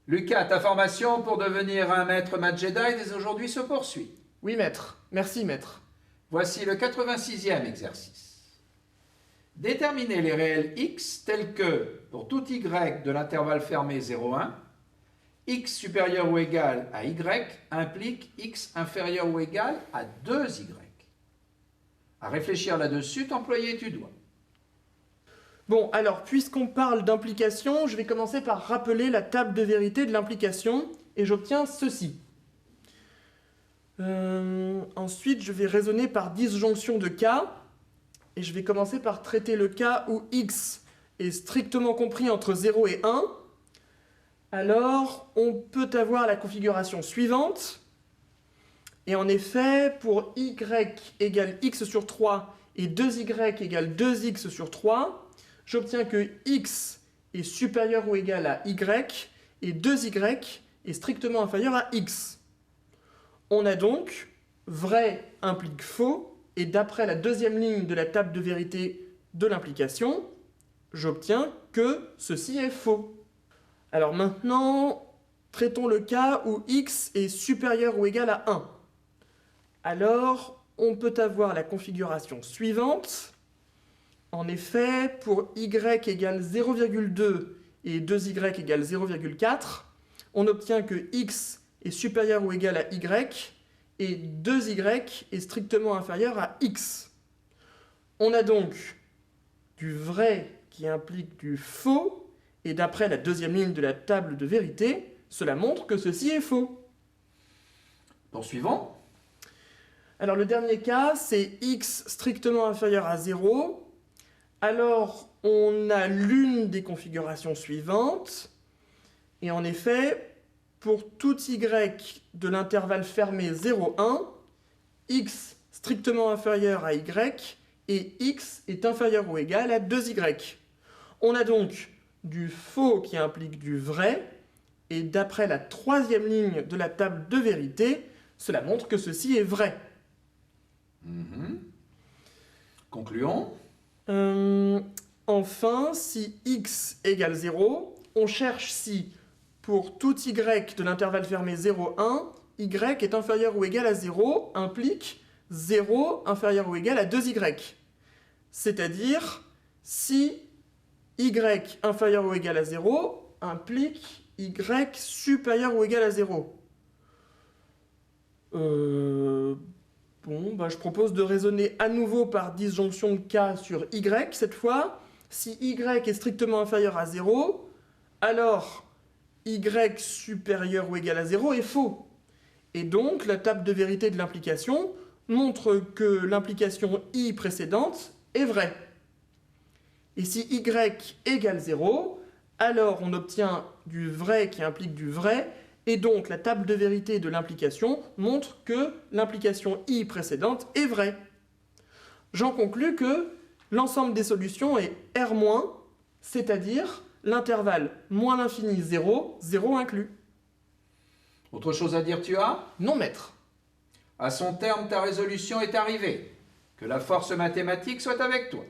Lucas, ta formation pour devenir un maître Math Jedi dès aujourd'hui se poursuit. Oui, maître. Merci, maître. Voici le 86e exercice. Déterminez les réels x tels que, pour tout y de l'intervalle fermé 0,1, x supérieur ou égal à y implique x inférieur ou égal à 2y. À réfléchir là-dessus, t'employer tu dois. Bon, alors, puisqu'on parle d'implication, je vais commencer par rappeler la table de vérité de l'implication, et j'obtiens ceci. Ensuite, je vais raisonner par disjonction de cas, et je vais commencer par traiter le cas où x est strictement compris entre 0 et 1. Alors, on peut avoir la configuration suivante, et en effet, pour y égale x sur 3 et 2y égale 2x sur 3, j'obtiens que x est supérieur ou égal à y et 2y est strictement inférieur à x. On a donc vrai implique faux, et d'après la deuxième ligne de la table de vérité de l'implication, j'obtiens que ceci est faux. Alors maintenant, traitons le cas où x est supérieur ou égal à 1. Alors, on peut avoir la configuration suivante. En effet, pour y égale 0,2 et 2y égale 0,4, on obtient que x est supérieur ou égal à y et 2y est strictement inférieur à x. On a donc du vrai qui implique du faux, et d'après la deuxième ligne de la table de vérité, cela montre que ceci est faux. Poursuivons. Alors le dernier cas, c'est x strictement inférieur à 0. Alors, on a l'une des configurations suivantes, et en effet, pour tout y de l'intervalle fermé 0,1, x strictement inférieur à y, et x est inférieur ou égal à 2y. On a donc du faux qui implique du vrai, et d'après la troisième ligne de la table de vérité, cela montre que ceci est vrai. Concluons. Enfin, si x égale 0, on cherche si, pour tout y de l'intervalle fermé 0,1, y est inférieur ou égal à 0 implique 0 inférieur ou égal à 2y. C'est-à-dire, si y inférieur ou égal à 0 implique y supérieur ou égal à 0. Je propose de raisonner à nouveau par disjonction de cas sur y cette fois. Si y est strictement inférieur à 0, alors y supérieur ou égal à 0 est faux. Et donc, la table de vérité de l'implication montre que l'implication i précédente est vraie. Et si y égale 0, alors on obtient du vrai qui implique du vrai, et donc la table de vérité de l'implication montre que l'implication i précédente est vraie. J'en conclus que l'ensemble des solutions est R-, c'est-à-dire l'intervalle moins l'infini 0, 0 inclus. Autre chose à dire tu as? Non, maître. À son terme, ta résolution est arrivée. Que la force mathématique soit avec toi.